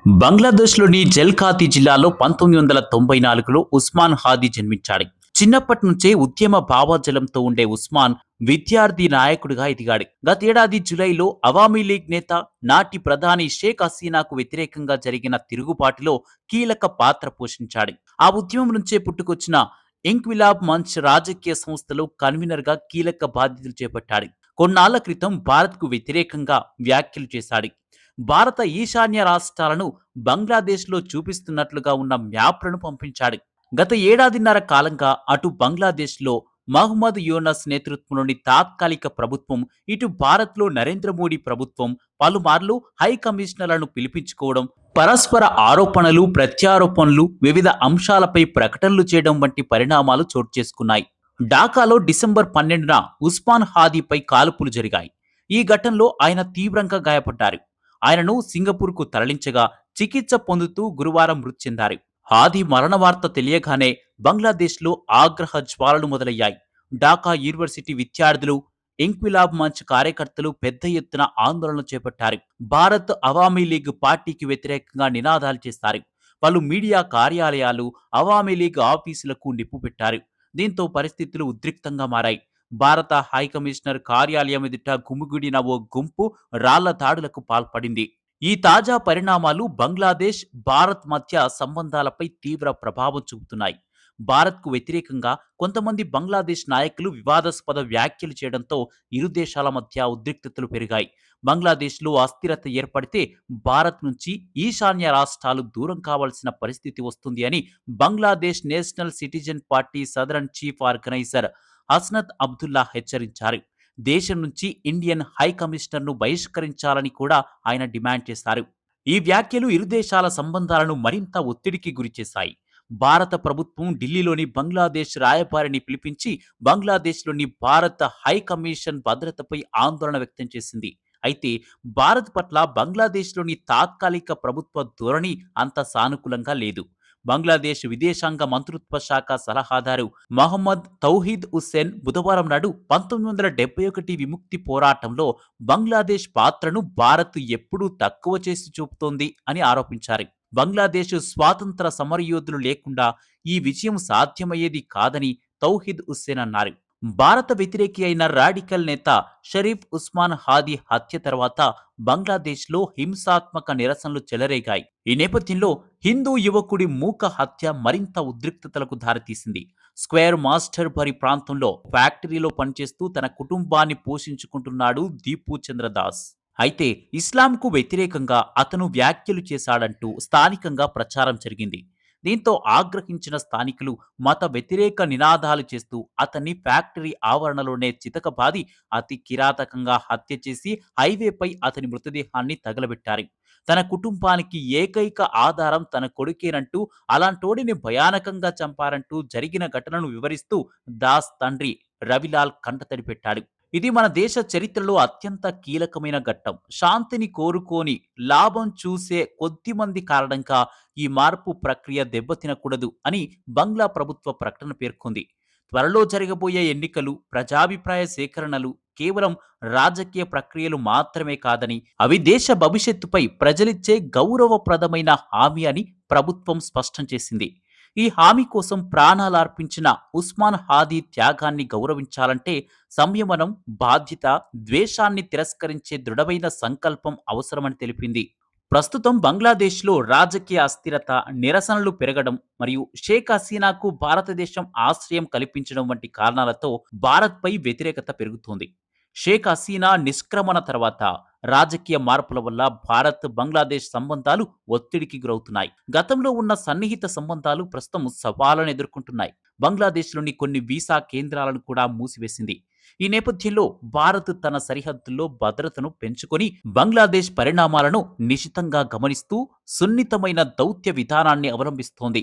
బంగ్లాదేశ్‌లోని జల్‌ఖాతి జిల్లాలో 1994లో ఉస్మాన్ హాదీ జన్మించాడు. చిన్నప్పటి నుంచే ఉద్యమ భావజాలంతో ఉండే ఉస్మాన్ విద్యార్థి నాయకుడిగా ఎదిగాడు. గతేడాది జూలైలో అవామీ లీగ్ నేత, నాటి ప్రధాని షేక్ హసీనాకు వ్యతిరేకంగా జరిగిన తిరుగుబాటులో కీలక పాత్ర పోషించాడు. ఆ ఉద్యమం నుంచే పుట్టుకొచ్చిన ఇంక్విలాబ్ మంచ్ రాజకీయ సంస్థలో కన్వీనర్‌గా కీలక బాధ్యతలు చేపట్టాడు. కొన్నాళ్ల క్రితం భారత్‌కు వ్యతిరేకంగా వ్యాఖ్యలు చేశాడు. భారత ఈశాన్య రాష్ట్రాలను బంగ్లాదేశ్‌లో చూపిస్తున్నట్లుగా ఉన్న మ్యాప్‌లను పంపించాడు. గత ఏడాదిన్నర కాలంగా అటు బంగ్లాదేశ్‌లో మహ్మద్ యూనస్ నేతృత్వంలోని తాత్కాలిక ప్రభుత్వం, ఇటు భారత్‌లో నరేంద్ర మోడీ ప్రభుత్వం పలుమార్లు హై కమిషనర్లను పిలిపించుకోవడం, పరస్పర ఆరోపణలు, ప్రత్యారోపణలు, వివిధ అంశాలపై ప్రకటనలు చేయడం వంటి పరిణామాలు చోటు చేసుకున్నాయి. ఢాకాలో డిసెంబర్ 12న ఉస్మాన్ హాదీపై కాల్పులు జరిగాయి. ఈ ఘటనలో ఆయన తీవ్రంగా గాయపడ్డారు. ఆయనను సింగపూర్కు తరలించగా చికిత్స పొందుతూ గురువారం మృతి చెందారు. హాదీ మరణ వార్త తెలియగానే బంగ్లాదేశ్లో ఆగ్రహ జ్వాలలు మొదలయ్యాయి. ఢాకా యూనివర్సిటీ విద్యార్థులు, ఇంక్విలాబ్ మంచ్ కార్యకర్తలు పెద్ద ఎత్తున ఆందోళన చేపట్టారు. భారత్ అవామీ లీగ్ పార్టీకి వ్యతిరేకంగా నినాదాలు చేశారు. పలు మీడియా కార్యాలయాలు, అవామీ లీగ్ ఆఫీసులకు నిప్పు పెట్టారు. దీంతో పరిస్థితులు ఉద్రిక్తంగా మారాయి. భారత హై కమిషనర్ కార్యాలయం ఎదుట గుమిగూడిన ఓ గుంపు రాళ్ల దాడులకు పాల్పడింది. ఈ తాజా పరిణామాలు బంగ్లాదేశ్, భారత్ మధ్య సంబంధాలపై తీవ్ర ప్రభావం చూపుతున్నాయి. భారత్కు వ్యతిరేకంగా కొంతమంది బంగ్లాదేశ్ నాయకులు వివాదాస్పద వ్యాఖ్యలు చేయడంతో ఇరు దేశాల మధ్య ఉద్రిక్తతలు పెరిగాయి. బంగ్లాదేశ్లో అస్థిరత ఏర్పడితే భారత్ నుంచి ఈశాన్య రాష్ట్రాలు దూరం కావాల్సిన పరిస్థితి వస్తుంది అని Bangladesh National Citizen Party southern chief organiser Hasnat Abdullah హెచ్చరించారు. దేశం నుంచి ఇండియన్ హై కమిషనర్ను బహిష్కరించాలని కూడా ఆయన డిమాండ్ చేశారు. ఈ వ్యాఖ్యలు ఇరు దేశాల సంబంధాలను మరింత ఒత్తిడికి గురిచేశాయి. భారత ప్రభుత్వం ఢిల్లీలోని బంగ్లాదేశ్ రాయబారిని పిలిపించి బంగ్లాదేశ్లోని భారత హై కమిషన్ భద్రతపై ఆందోళన వ్యక్తం చేసింది. అయితే భారత్ పట్ల బంగ్లాదేశ్లోని తాత్కాలిక ప్రభుత్వ ధోరణి అంత సానుకూలంగా లేదు. బంగ్లాదేశ్ విదేశాంగ మంత్రిత్వ శాఖ సలహాదారు మహమ్మద్ తౌహీద్ హుస్సేన్ బుధవారం నాడు 1971 విముక్తి పోరాటంలో బంగ్లాదేశ్ పాత్రను భారత్ ఎప్పుడూ తక్కువ చేసి చూపుతోంది అని ఆరోపించారు. బంగ్లాదేశ్ స్వాతంత్ర సమరయోధులు లేకుండా ఈ విజయం సాధ్యమయ్యేది కాదని తౌహీద్ హుస్సేన్ అన్నారు. భారత వ్యతిరేకి అయిన రాడికల్ నేత షరీఫ్ ఉస్మాన్ హాదీ హత్య తర్వాత బంగ్లాదేశ్లో హింసాత్మక నిరసనలు చెలరేగాయి. ఈ నేపథ్యంలో హిందూ యువకుడి మూక హత్య మరింత ఉద్రిక్తతలకు దారితీసింది. స్క్వేర్ మాస్టర్ బరి ప్రాంతంలో ఫ్యాక్టరీలో పనిచేస్తూ తన కుటుంబాన్ని పోషించుకుంటున్నాడు దీపు చంద్రదాస్. అయితే ఇస్లాంకు వ్యతిరేకంగా అతను వ్యాఖ్యలు చేశాడంటూ స్థానికంగా ప్రచారం జరిగింది. దీంతో ఆగ్రహించిన స్థానికులు మత వ్యతిరేక నినాదాలు చేస్తూ అతన్ని ఫ్యాక్టరీ ఆవరణలోనే చితకబాది అతి కిరాతకంగా హత్య చేసి హైవేపై అతని మృతదేహాన్ని తగలబెట్టారు. తన కుటుంబానికి ఏకైక ఆధారం తన కొడుకేనంటూ, అలాంటోడిని భయానకంగా చంపారంటూ జరిగిన ఘటనను వివరిస్తూ దాస్ తండ్రి రవిలాల్ కంటతడి పెట్టాడు. ఇది మన దేశ చరిత్రలో అత్యంత కీలకమైన ఘట్టం. శాంతిని కోరుకోని లాభం చూసే కొద్దిమంది కారణంగా ఈ మార్పు ప్రక్రియ దెబ్బతినకూడదు అని బంగ్లా ప్రభుత్వ ప్రకటన పేర్కొంది. త్వరలో జరగబోయే ఎన్నికలు, ప్రజాభిప్రాయ సేకరణలు కేవలం రాజకీయ ప్రక్రియలు మాత్రమే కాదని, అవి దేశ భవిష్యత్తుపై ప్రజలిచ్చే గౌరవప్రదమైన హామీ అని ప్రభుత్వం స్పష్టం చేసింది. ఈ హామీ కోసం ప్రాణాలర్పించిన ఉస్మాన్ హాదీ త్యాగాన్ని గౌరవించాలంటే సంయమనం, బాధ్యత, ద్వేషాన్ని తిరస్కరించే దృఢమైన సంకల్పం అవసరమని తెలిపింది. ప్రస్తుతం బంగ్లాదేశ్లో రాజకీయ అస్థిరత, నిరసనలు పెరగడం మరియు షేక్ హసీనాకు భారతదేశం ఆశ్రయం కల్పించడం వంటి కారణాలతో భారత్పై వ్యతిరేకత పెరుగుతోంది. షేక్ హసీనా నిష్క్రమణ తర్వాత రాజకీయ మార్పుల వల్ల భారత్, బంగ్లాదేశ్ సంబంధాలు ఒత్తిడికి గురవుతున్నాయి. గతంలో ఉన్న సన్నిహిత సంబంధాలు ప్రస్తుతం సవాళ్లను ఎదుర్కొంటున్నాయి. బంగ్లాదేశ్లోని కొన్ని వీసా కేంద్రాలను కూడా మూసివేసింది. ఈ నేపథ్యంలో భారత్ తన సరిహద్దుల్లో భద్రతను పెంచుకొని బంగ్లాదేశ్ పరిణామాలను నిశితంగా గమనిస్తూ సున్నితమైన దౌత్య విధానాన్ని అవలంబిస్తోంది.